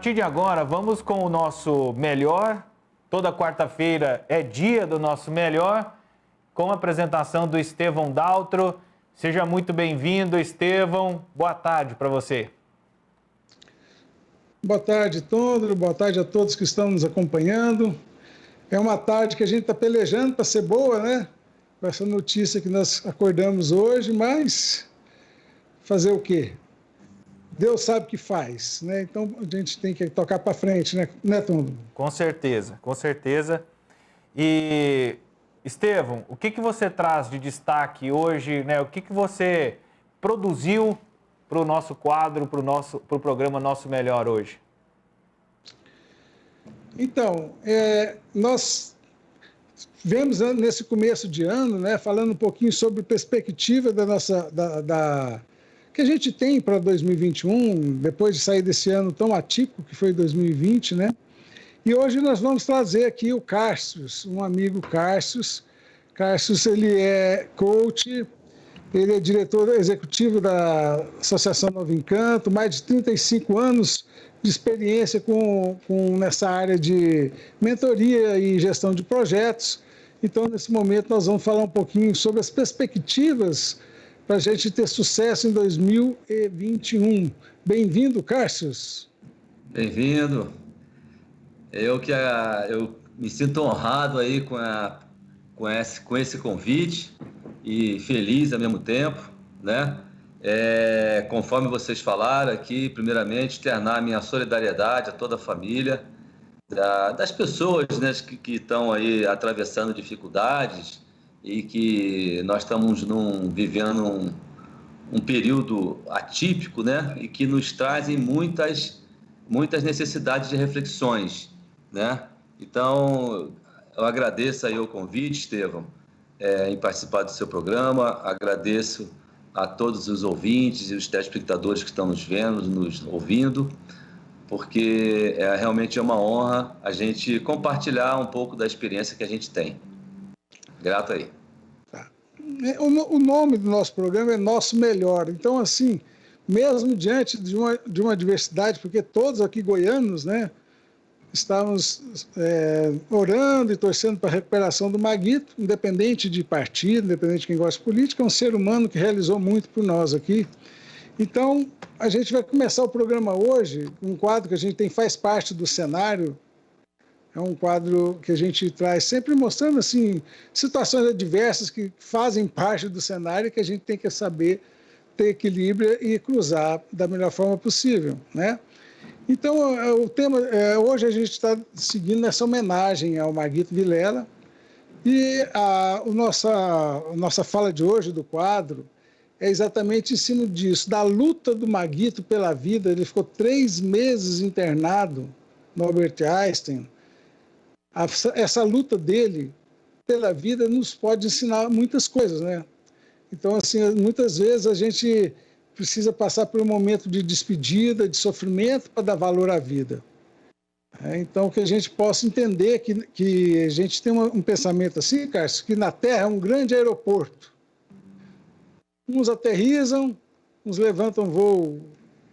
partir de agora, vamos com o nosso melhor. Toda quarta-feira é dia do nosso melhor, com a apresentação do Estevão Daltro. Seja muito bem-vindo, Estevão. Boa tarde para você. Boa tarde, Tondro. Boa tarde a todos que estão nos acompanhando. É uma tarde que a gente está pelejando para ser boa, né? Com essa notícia que nós acordamos hoje, mas fazer o quê? Deus sabe o que faz, né? Então a gente tem que tocar para frente, né, Tondro? Com certeza, com certeza. E, Estevão, o que você traz de destaque hoje, né? O que você produziu para o nosso quadro, para o programa Nosso Melhor hoje? Então, nós vemos nesse começo de ano, né, falando um pouquinho sobre perspectiva da nossa, que a gente tem para 2021, depois de sair desse ano tão atípico que foi 2020, né? E hoje nós vamos trazer aqui o Cárcius, um amigo Cárcius. Cárcius, ele é coach, ele é diretor executivo da Associação Novo Encanto, mais de 35 anos de experiência nessa área de mentoria e gestão de projetos. Então, nesse momento, nós vamos falar um pouquinho sobre as perspectivas para a gente ter sucesso em 2021. Bem-vindo, Cárcius. Bem-vindo. Eu me sinto honrado aí com esse convite e feliz ao mesmo tempo, né? Conforme vocês falaram aqui, primeiramente, externar minha solidariedade a toda a família, das pessoas, né, que estão aí atravessando dificuldades e que nós estamos vivendo um período atípico, né, e que nos trazem muitas necessidades de reflexões, né? Então, eu agradeço aí o convite, Estevão, em participar do seu programa, agradeço a todos os ouvintes e os telespectadores que estão nos vendo, nos ouvindo, porque realmente é uma honra a gente compartilhar um pouco da experiência que a gente tem. Grato aí. Tá. O nome do nosso programa é Nosso Melhor. Então, assim, mesmo diante de uma diversidade, porque todos aqui goianos, né, estamos orando e torcendo para a recuperação do Maguito, independente de partido, independente de quem gosta de política, é um ser humano que realizou muito por nós aqui. Então, a gente vai começar o programa hoje, um quadro que a gente tem, faz parte do cenário, é um quadro que a gente traz sempre mostrando assim, situações adversas que fazem parte do cenário, que a gente tem que saber ter equilíbrio e cruzar da melhor forma possível, né? Então, o tema, hoje a gente está seguindo essa homenagem ao Maguito Vilela, e a nossa fala de hoje do quadro é exatamente em cima disso, da luta do Maguito pela vida. Ele ficou 3 meses internado no Albert Einstein. Essa luta dele pela vida nos pode ensinar muitas coisas, né? Então, assim, muitas vezes a gente precisa passar por um momento de despedida, de sofrimento, para dar valor à vida. Então, que a gente possa entender que a gente tem um pensamento assim, Cássio, que na Terra é um grande aeroporto. Uns aterrissam, uns levantam voo,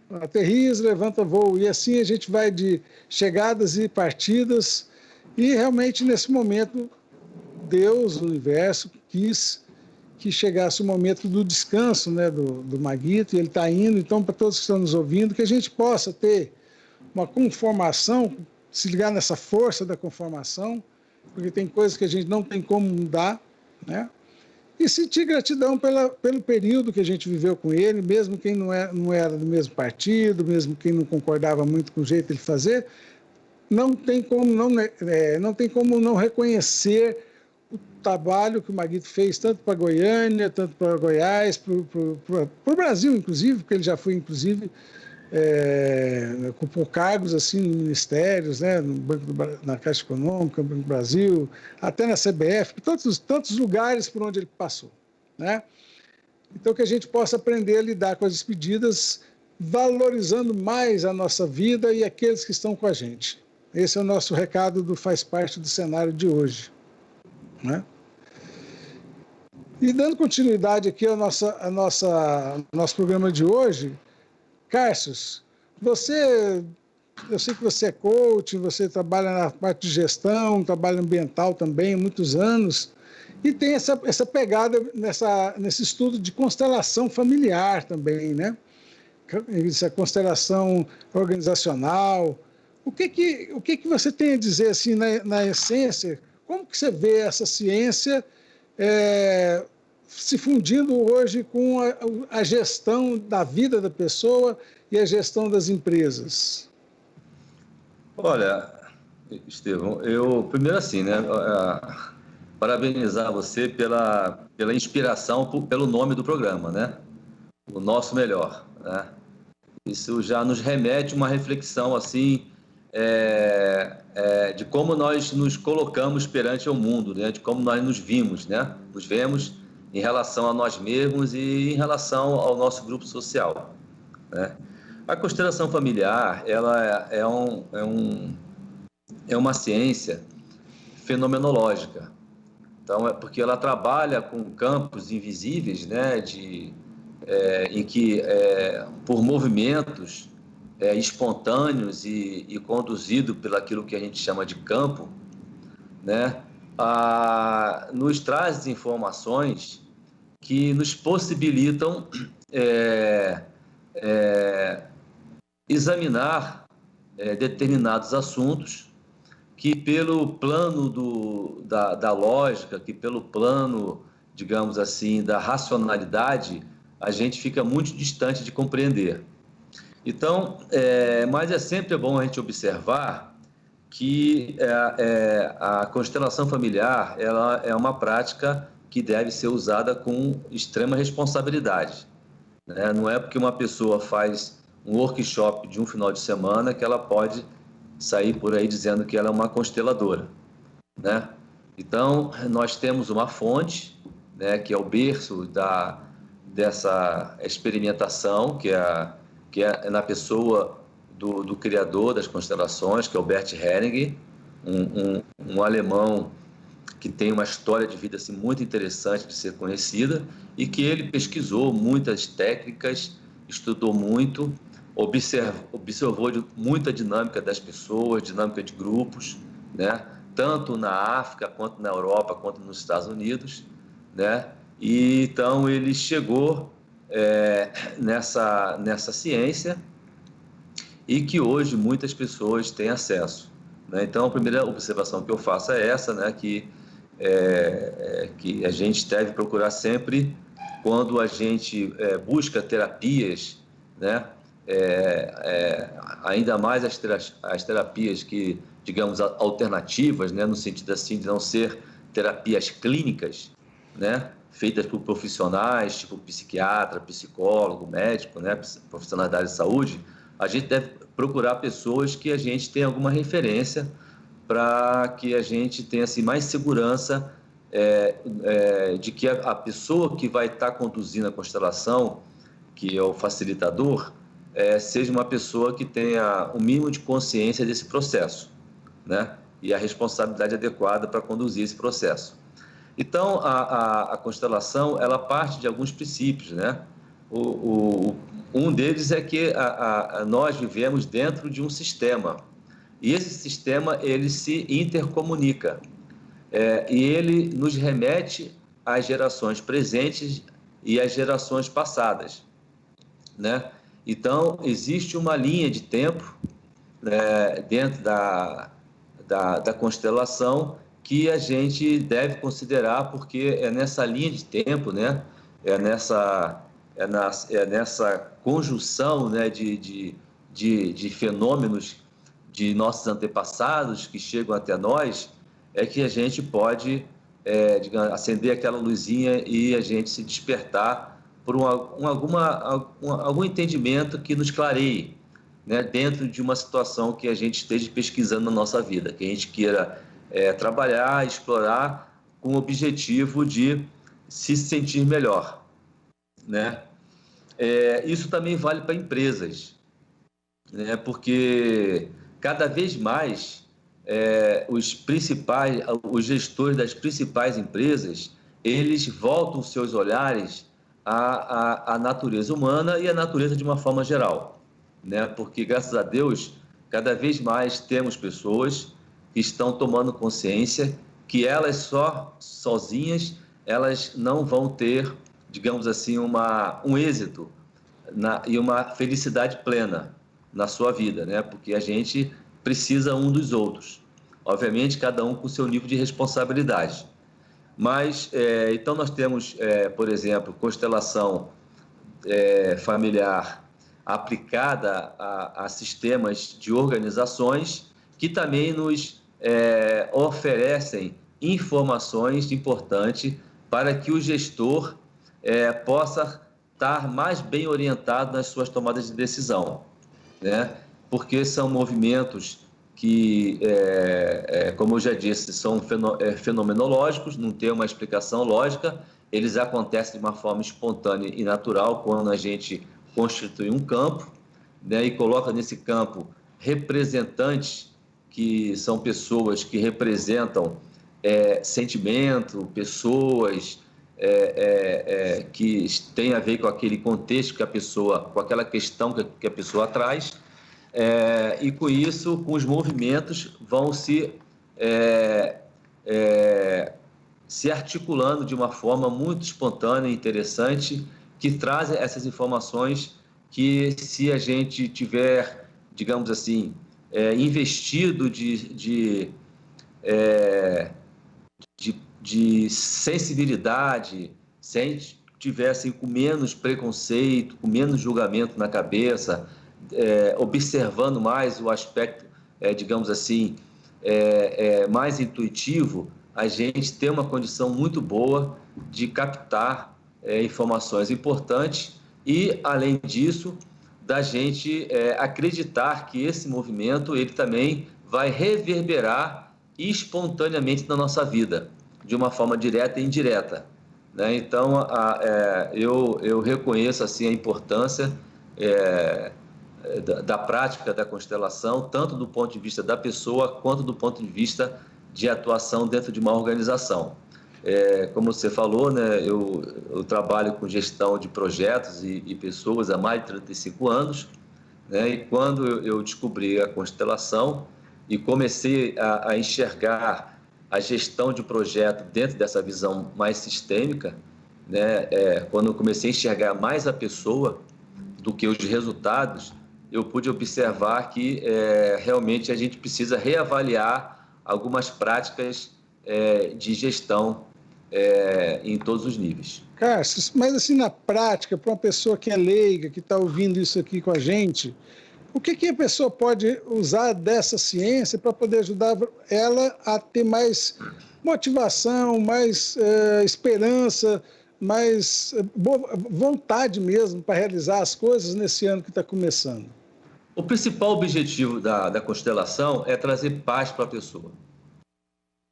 aterrissam, levantam voo, e assim a gente vai de chegadas e partidas, e realmente nesse momento Deus, o universo, quis que chegasse o momento do descanso, né, do Maguito, e ele está indo. Então, para todos que estão nos ouvindo, que a gente possa ter uma conformação, se ligar nessa força da conformação, porque tem coisas que a gente não tem como mudar, né? E sentir gratidão pelo período que a gente viveu com ele, mesmo quem não era do mesmo partido, mesmo quem não concordava muito com o jeito de fazer, não tem como não reconhecer o trabalho que o Maguito fez, tanto para Goiânia, tanto para Goiás, para o Brasil, inclusive, porque ele já foi, inclusive, por cargos assim, em ministérios, né, na Caixa Econômica, no Banco do Brasil, até na CBF, tantos lugares por onde ele passou, né? Então, que a gente possa aprender a lidar com as despedidas, valorizando mais a nossa vida e aqueles que estão com a gente. Esse é o nosso recado do Faz Parte do Cenário de hoje, né? E dando continuidade aqui ao nosso programa de hoje, Cárcius, você Eu sei que você é coach, você trabalha na parte de gestão, trabalho ambiental também há muitos anos, e tem essa pegada nesse estudo de constelação familiar também, né? Essa constelação organizacional. O que você tem a dizer, assim, na essência? Como que você vê essa ciência se fundindo hoje com a gestão da vida da pessoa e a gestão das empresas? Olha, Estevão, eu primeiro assim, né? Parabenizar você pela inspiração, pelo nome do programa, né? O Nosso Melhor, né? Isso já nos remete a uma reflexão assim de como nós nos colocamos perante o mundo, né? De como nós nos vimos, né? Nos vemos em relação a nós mesmos e em relação ao nosso grupo social, né? A constelação familiar, ela é uma ciência fenomenológica. Então, é porque ela trabalha com campos invisíveis, né? Em que, por movimentos espontâneos e conduzido pelo aquilo que a gente chama de campo, né? Nos traz informações que nos possibilitam examinar determinados assuntos que pelo plano da lógica, que pelo plano, digamos assim, da racionalidade, a gente fica muito distante de compreender. Então, mas é sempre bom a gente observar que a constelação familiar ela é uma prática que deve ser usada com extrema responsabilidade, né? Não é porque uma pessoa faz um workshop de um final de semana que ela pode sair por aí dizendo que ela é uma consteladora, né? Então, nós temos uma fonte, né, que é o berço dessa experimentação, que é na pessoa do criador das constelações, que é o Bert Hellinger, um alemão que tem uma história de vida assim, muito interessante de ser conhecida e que ele pesquisou muitas técnicas, estudou muito, observou muita dinâmica das pessoas, dinâmica de grupos, né? Tanto na África, quanto na Europa, quanto nos Estados Unidos, né? E então ele chegou nessa ciência e que hoje muitas pessoas têm acesso, né? Então a primeira observação que eu faço é essa, né? Que a gente deve procurar sempre, quando a gente busca terapias, né? Ainda mais as terapias que, digamos, alternativas, né? No sentido assim de não ser terapias clínicas, né? Feitas por profissionais, tipo psiquiatra, psicólogo, médico, né? Profissionais da área de saúde, a gente deve procurar pessoas que a gente tenha alguma referência para que a gente tenha assim, mais segurança de que a pessoa que vai estar conduzindo a constelação, que é o facilitador, seja uma pessoa que tenha o mínimo de consciência desse processo, né? E a responsabilidade adequada para conduzir esse processo. Então, a constelação, ela parte de alguns princípios, né? Um deles é que nós vivemos dentro de um sistema, e esse sistema, ele se intercomunica, e ele nos remete às gerações presentes e às gerações passadas, né? Então, existe uma linha de tempo, né, dentro da constelação que a gente deve considerar, porque é nessa linha de tempo, né? É nessa conjunção, né, de fenômenos de nossos antepassados que chegam até nós, é que a gente pode digamos, acender aquela luzinha e a gente se despertar por algum entendimento que nos clareie, né, dentro de uma situação que a gente esteja pesquisando na nossa vida, que a gente queira trabalhar, explorar com o objetivo de se sentir melhor, né? Isso também vale para empresas, né? Porque cada vez mais os gestores das principais empresas, eles voltam seus olhares à natureza humana e à natureza de uma forma geral, né? Porque, graças a Deus, cada vez mais temos pessoas que estão tomando consciência que elas sozinhas, elas não vão ter, digamos assim, um êxito e uma felicidade plena na sua vida, né? Porque a gente precisa um dos outros. Obviamente, cada um com o seu nível de responsabilidade. Mas, então nós temos, por exemplo, constelação familiar aplicada a sistemas de organizações que também nos oferecem informações importantes para que o gestor possa estar mais bem orientado nas suas tomadas de decisão, né? Porque são movimentos que, como eu já disse, são fenomenológicos, não tem uma explicação lógica, eles acontecem de uma forma espontânea e natural quando a gente constitui um campo, né, e coloca nesse campo representantes que são pessoas que representam sentimento, pessoas que têm a ver com aquele contexto que a pessoa, com aquela questão que a pessoa traz, e com isso, com os movimentos, vão se articulando de uma forma muito espontânea e interessante, que traz essas informações que, se a gente tiver, digamos assim, investido de sensibilidade, se a gente tivesse com menos preconceito, com menos julgamento na cabeça, observando mais o aspecto, digamos assim, mais intuitivo, a gente tem uma condição muito boa de captar informações importantes e, além disso, da gente acreditar que esse movimento ele também vai reverberar espontaneamente na nossa vida, de uma forma direta e indireta, né? Então, eu reconheço assim a importância da prática da constelação, tanto do ponto de vista da pessoa, quanto do ponto de vista de atuação dentro de uma organização. Como você falou, né, eu trabalho com gestão de projetos e pessoas há mais de 35 anos, né, e quando eu descobri a constelação e comecei a enxergar a gestão de projeto dentro dessa visão mais sistêmica, né, quando eu comecei a enxergar mais a pessoa do que os resultados, eu pude observar que realmente a gente precisa reavaliar algumas práticas de gestão em todos os níveis. Cássio, mas assim, na prática, para uma pessoa que é leiga, que está ouvindo isso aqui com a gente, o que a pessoa pode usar dessa ciência para poder ajudar ela a ter mais motivação, mais esperança, mais vontade mesmo para realizar as coisas nesse ano que está começando? O principal objetivo da constelação é trazer paz para a pessoa.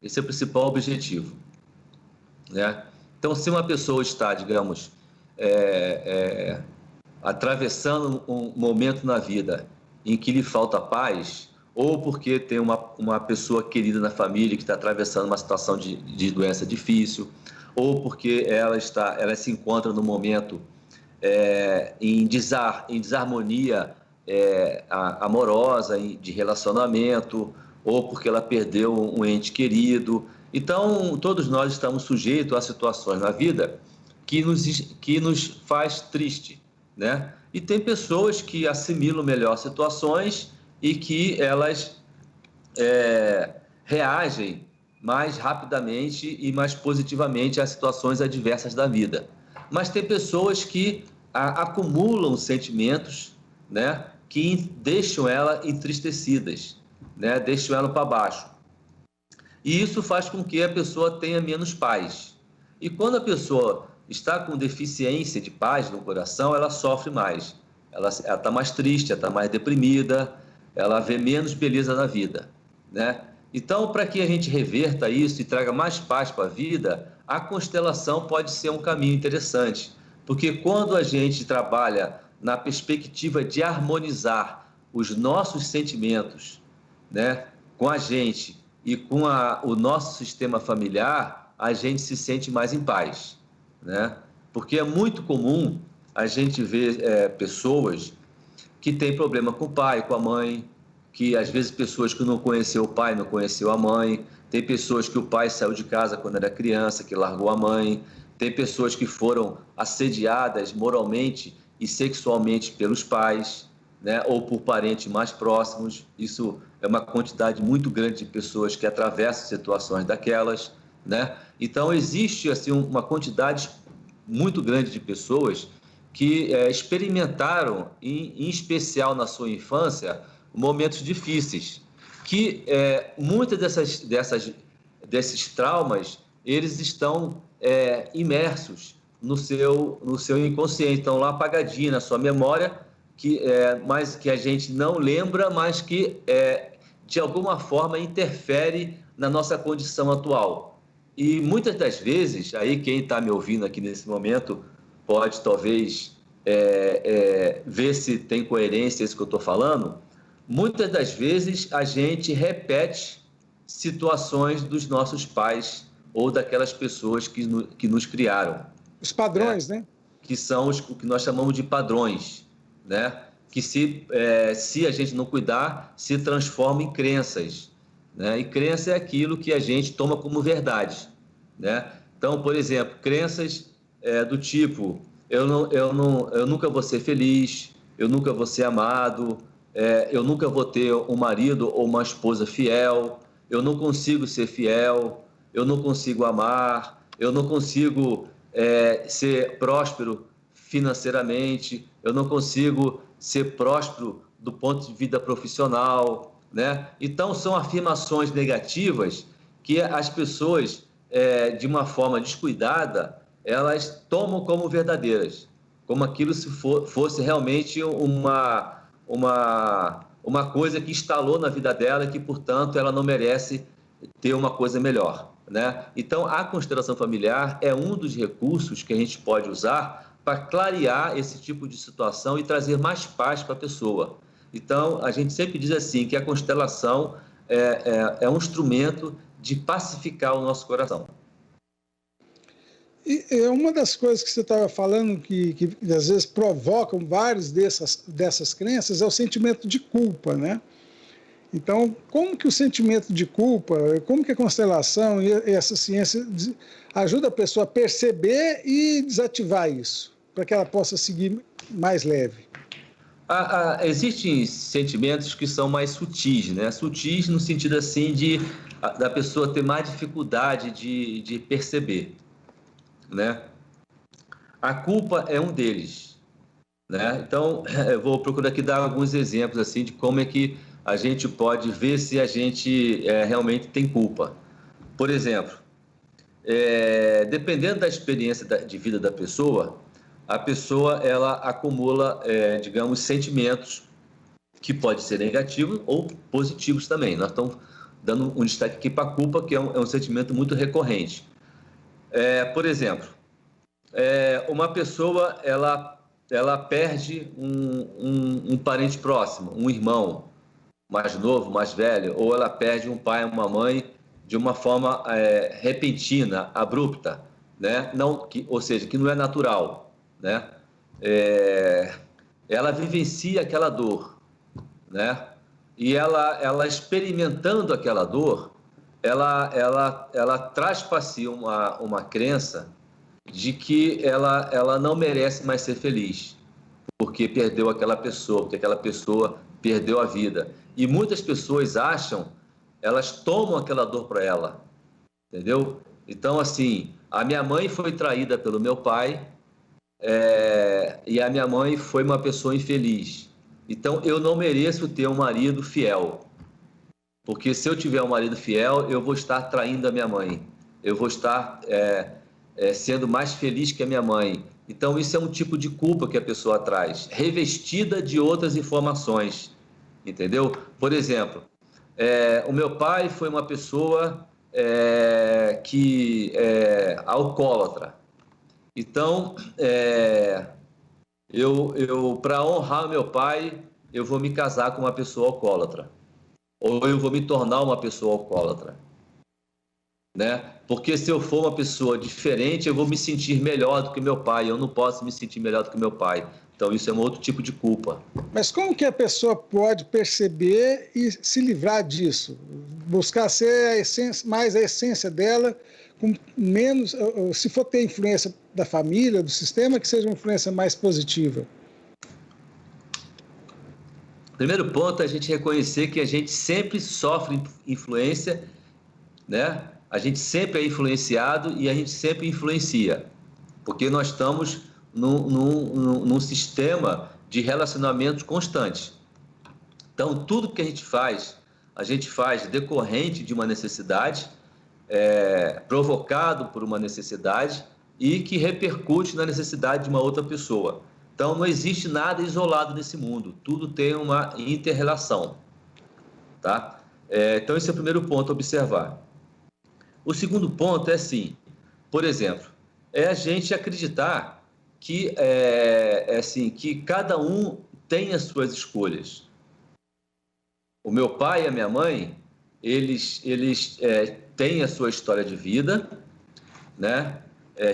Esse é o principal objetivo, né? Então, se uma pessoa está, digamos, atravessando um momento na vida em que lhe falta paz, ou porque tem uma pessoa querida na família que está atravessando uma situação de doença difícil, ou porque ela se encontra num momento em desarmonia amorosa, de relacionamento, ou porque ela perdeu um ente querido. Então, todos nós estamos sujeitos a situações na vida que nos faz triste, né? E tem pessoas que assimilam melhor situações e que elas reagem mais rapidamente e mais positivamente às situações adversas da vida. Mas tem pessoas que acumulam sentimentos, né, que deixam ela entristecidas, né, deixam ela para baixo. E isso faz com que a pessoa tenha menos paz. E quando a pessoa está com deficiência de paz no coração, ela sofre mais. Ela está mais triste, ela está mais deprimida, ela vê menos beleza na vida, né? Então, para que a gente reverta isso e traga mais paz para a vida, a constelação pode ser um caminho interessante. Porque quando a gente trabalha na perspectiva de harmonizar os nossos sentimentos, né, com a gente e com o nosso sistema familiar, a gente se sente mais em paz, né? Porque é muito comum a gente ver pessoas que têm problema com o pai, com a mãe, que às vezes pessoas que não conheceu o pai, não conheceu a mãe, tem pessoas que o pai saiu de casa quando era criança, que largou a mãe, tem pessoas que foram assediadas moralmente e sexualmente pelos pais, né, ou por parentes mais próximos. Isso é uma quantidade muito grande de pessoas que atravessam situações daquelas, né? Então existe assim uma quantidade muito grande de pessoas que experimentaram, em especial na sua infância, momentos difíceis, que muitas desses traumas, eles estão imersos no seu inconsciente, estão lá apagadinhos na sua memória, mas que a gente não lembra, mas que de alguma forma interfere na nossa condição atual. E muitas das vezes, aí quem está me ouvindo aqui nesse momento pode talvez ver se tem coerência isso que eu estou falando. Muitas das vezes a gente repete situações dos nossos pais ou daquelas pessoas que nos criaram. Os padrões, né? Que são o que nós chamamos de padrões, né? Que se a gente não cuidar, se transforma em crenças, né? E crença é aquilo que a gente toma como verdade, né? Então, por exemplo, crenças do tipo, eu nunca vou ser feliz, eu nunca vou ser amado, eu nunca vou ter um marido ou uma esposa fiel, eu não consigo ser fiel, eu não consigo amar, eu não consigo ser próspero financeiramente, eu não consigo ser próspero do ponto de vista profissional, né? Então, são afirmações negativas que as pessoas, de uma forma descuidada, elas tomam como verdadeiras, como aquilo se fosse realmente uma coisa que instalou na vida dela e que, portanto, ela não merece ter uma coisa melhor, né? Então, a constelação familiar é um dos recursos que a gente pode usar para clarear esse tipo de situação e trazer mais paz para a pessoa. Então, a gente sempre diz assim, que a constelação é um instrumento de pacificar o nosso coração. E uma das coisas que você estava falando que às vezes provocam várias dessas crenças é o sentimento de culpa, né? Então, como que o sentimento de culpa, como que a constelação e essa ciência ajuda a pessoa a perceber e desativar isso, para que ela possa seguir mais leve? Existem sentimentos que são mais sutis, né? Sutis no sentido assim da pessoa ter mais dificuldade de perceber, né? A culpa é um deles, né? Então, eu vou procurar aqui dar alguns exemplos assim de como é que a gente pode ver se a gente realmente tem culpa. Por exemplo, dependendo da experiência de vida da pessoa, a pessoa ela acumula, digamos, sentimentos que podem ser negativos ou positivos também. Nós estamos dando um destaque aqui para a culpa, que é um sentimento muito recorrente. Por exemplo, uma pessoa ela perde um parente próximo, um irmão mais novo, mais velho, ou ela perde um pai, uma mãe de uma forma repentina, abrupta, né? Ou seja, que não é natural, né? Ela vivencia aquela dor, né? E ela experimentando aquela dor, ela traz para si uma crença de que ela não merece mais ser feliz, porque perdeu aquela pessoa, porque aquela pessoa perdeu a vida. E muitas pessoas elas tomam aquela dor para ela, entendeu? Então, assim, a minha mãe foi traída pelo meu pai, e a minha mãe foi uma pessoa infeliz. Então, eu não mereço ter um marido fiel, porque se eu tiver um marido fiel, eu vou estar traindo a minha mãe, eu vou estar sendo mais feliz que a minha mãe. Então, isso é um tipo de culpa que a pessoa traz, revestida de outras informações, entendeu? Por exemplo, o meu pai foi uma pessoa que alcoólatra. Então, para honrar meu pai, eu vou me casar com uma pessoa alcoólatra, ou eu vou me tornar uma pessoa alcoólatra, né? Porque se eu for uma pessoa diferente, eu vou me sentir melhor do que meu pai. Eu não posso me sentir melhor do que meu pai. Então, isso é um outro tipo de culpa. Mas como que a pessoa pode perceber e se livrar disso? Buscar ser a essência, mais a essência dela, com menos, se for ter influência da família, do sistema, que seja uma influência mais positiva. Primeiro ponto é a gente reconhecer que a gente sempre sofre influência, né? A gente sempre é influenciado e a gente sempre influencia, porque nós estamos num sistema de relacionamentos constantes. Então, tudo que a gente faz decorrente de uma necessidade, provocado por uma necessidade e que repercute na necessidade de uma outra pessoa. Então, não existe nada isolado nesse mundo, tudo tem uma inter-relação, tá? Então, esse é o primeiro ponto a observar. O segundo ponto é assim, por exemplo, é a gente acreditar que, que cada um tem as suas escolhas. O meu pai e a minha mãe, eles têm a sua história de vida, né?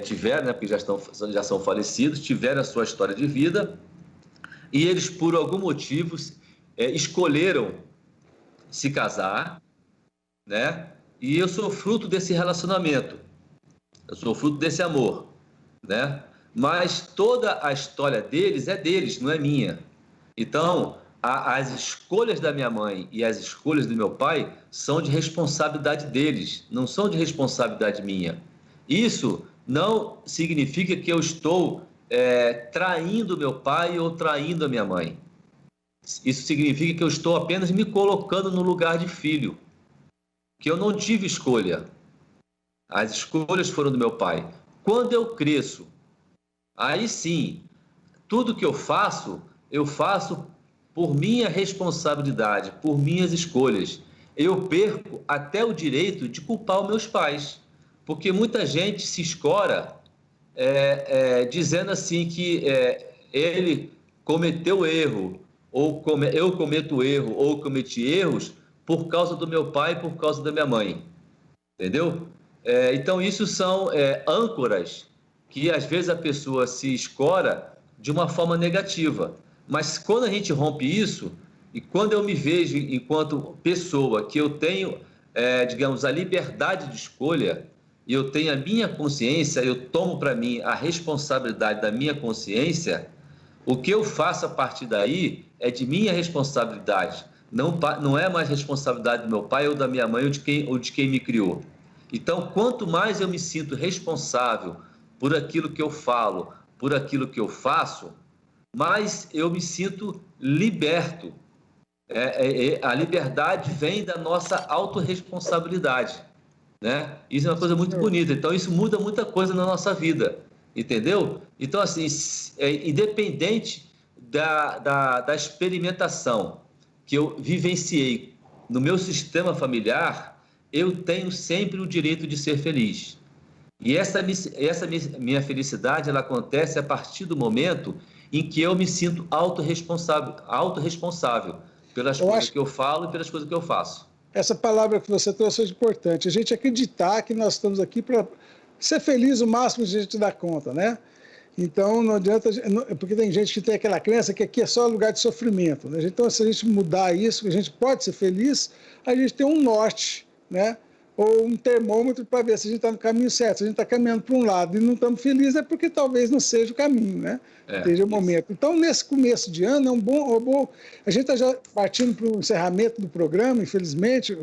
Tiveram, né? Porque já são falecidos, tiveram a sua história de vida e eles, por algum motivo, escolheram se casar, né? E eu sou fruto desse relacionamento, eu sou fruto desse amor, né? Mas toda a história deles é deles, não é minha. Então, as escolhas da minha mãe e as escolhas do meu pai são de responsabilidade deles, não são de responsabilidade minha. Isso não significa que eu estou traindo meu pai ou traindo a minha mãe. Isso significa que eu estou apenas me colocando no lugar de filho, que eu não tive escolha. As escolhas foram do meu pai. Quando eu cresço, aí sim, tudo que eu faço por minha responsabilidade, por minhas escolhas. Eu perco até o direito de culpar os meus pais, porque muita gente se escora dizendo assim que ele cometeu erro, ou eu cometo erro, ou cometi erros por causa do meu pai e por causa da minha mãe, entendeu? Então, isso são âncoras que, às vezes, a pessoa se escora de uma forma negativa. Mas, quando a gente rompe isso, e quando eu me vejo enquanto pessoa, que eu tenho, digamos, a liberdade de escolha, e eu tenho a minha consciência, eu tomo para mim a responsabilidade da minha consciência, o que eu faço a partir daí é de minha responsabilidade. Não é mais responsabilidade do meu pai ou da minha mãe ou de quem me criou. Então, quanto mais eu me sinto responsável por aquilo que eu falo, por aquilo que eu faço, mais eu me sinto liberto. A liberdade vem da nossa autorresponsabilidade, né? Isso é uma coisa muito bonita. Então, isso muda muita coisa na nossa vida, entendeu? Então, assim, independente da experimentação que eu vivenciei no meu sistema familiar, eu tenho sempre o direito de ser feliz. E essa minha felicidade, ela acontece a partir do momento em que eu me sinto autorresponsável pelas coisas que eu falo e pelas coisas que eu faço. Essa palavra que você trouxe é importante. A gente acreditar que nós estamos aqui para ser feliz o máximo que a gente dá conta, né? Então, não adianta, porque tem gente que tem aquela crença que aqui é só lugar de sofrimento, né? Então, se a gente mudar isso, a gente pode ser feliz, a gente tem um norte, né? Ou um termômetro para ver se a gente está no caminho certo. Se a gente está caminhando para um lado e não estamos felizes, é porque talvez não seja o caminho, né? Seja o momento. Então, nesse começo de ano, é um bom... A gente está já partindo para o encerramento do programa, infelizmente,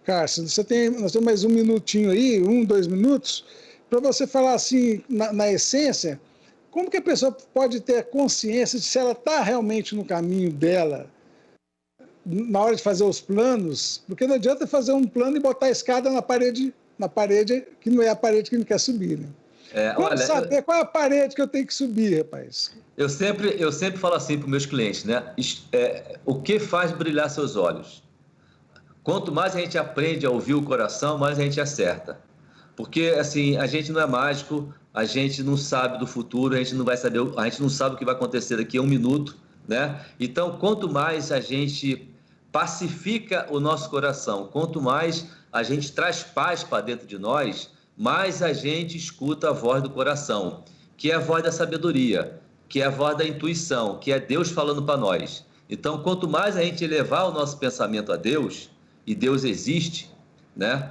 Cássio. Nós temos mais um minutinho aí, 2 minutos, para você falar assim, na essência, como que a pessoa pode ter a consciência de se ela está realmente no caminho dela, na hora de fazer os planos, porque não adianta fazer um plano e botar a escada na parede que não é a parede que não quer subir, né? Como saber qual é a parede que eu tenho que subir, rapaz? Eu sempre falo assim para os meus clientes, né? O que faz brilhar seus olhos? Quanto mais a gente aprende a ouvir o coração, mais a gente acerta. Porque, assim, a gente não é mágico, a gente não sabe do futuro, a gente não sabe o que vai acontecer daqui a 1 minuto, né? Então, quanto mais a gente pacifica o nosso coração, quanto mais a gente traz paz para dentro de nós, mais a gente escuta a voz do coração, que é a voz da sabedoria, que é a voz da intuição, que é Deus falando para nós. Então, quanto mais a gente elevar o nosso pensamento a Deus, e Deus existe, né?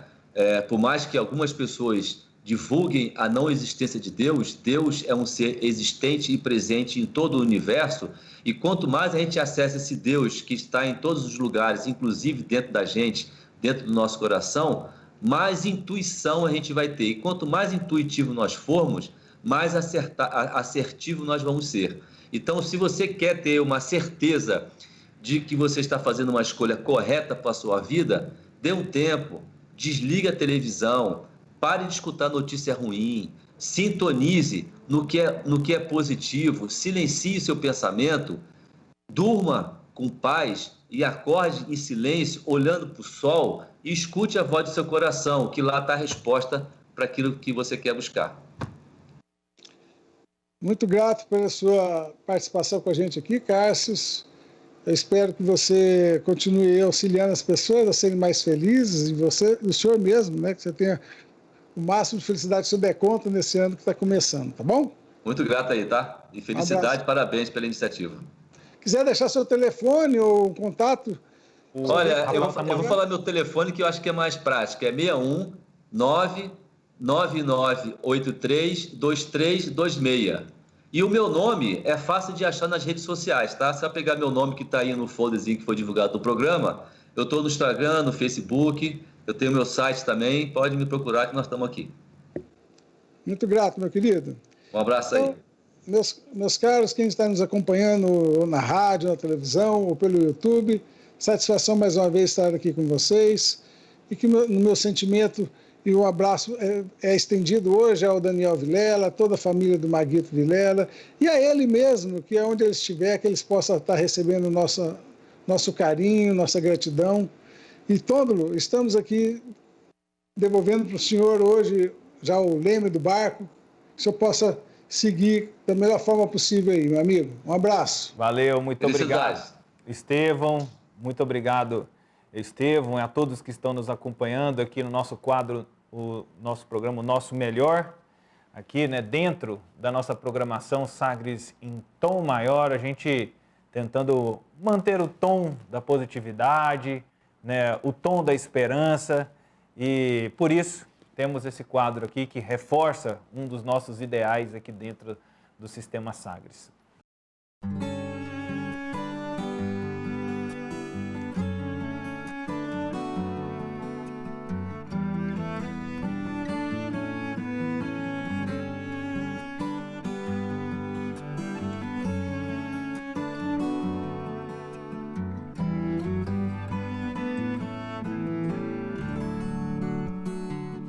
Por mais que algumas pessoas divulguem a não existência de Deus, Deus é um ser existente e presente em todo o universo, e quanto mais a gente acessa esse Deus que está em todos os lugares, inclusive dentro da gente, dentro do nosso coração, mais intuição a gente vai ter. E quanto mais intuitivo nós formos, mais assertivo nós vamos ser. Então, se você quer ter uma certeza de que você está fazendo uma escolha correta para a sua vida, dê um tempo, desliga a televisão, pare de escutar notícia ruim, sintonize no que é positivo, silencie seu pensamento, durma com paz e acorde em silêncio, olhando para o sol, e escute a voz do seu coração, que lá está a resposta para aquilo que você quer buscar. Muito grato pela sua participação com a gente aqui, Cássio. Eu espero que você continue auxiliando as pessoas a serem mais felizes, e o senhor mesmo, né, que você tenha o máximo de felicidade que o senhor der conta nesse ano que está começando, tá bom? Muito grato aí, tá? E felicidade, parabéns pela iniciativa. Quiser deixar seu telefone ou um contato? Olha, eu vou falar meu telefone, que eu acho que é mais prático, é 61 999832326. E o meu nome é fácil de achar nas redes sociais, tá? Se eu pegar meu nome que está aí no folderzinho que foi divulgado no programa, eu estou no Instagram, no Facebook, eu tenho meu site também, pode me procurar que nós estamos aqui. Muito grato, meu querido. Um abraço aí. Então, meus caros, quem está nos acompanhando na rádio, na televisão ou pelo YouTube, satisfação mais uma vez estar aqui com vocês, e que no meu sentimento e um abraço é estendido hoje ao Daniel Vilela, toda a família do Maguito Vilela, e a ele mesmo, que é onde ele estiver, que eles possam estar recebendo nosso carinho, nossa gratidão. E, Tôndolo, estamos aqui devolvendo para o senhor hoje já o leme do barco, que o senhor possa seguir da melhor forma possível aí, meu amigo. Um abraço. Valeu, muito obrigado. Estevão, muito obrigado, Estevão, e a todos que estão nos acompanhando aqui no nosso quadro, o nosso programa, o Nosso Melhor, aqui, né, dentro da nossa programação Sagres em Tom Maior, a gente tentando manter o tom da positividade, né, o tom da esperança, e por isso temos esse quadro aqui que reforça um dos nossos ideais aqui dentro do Sistema Sagres.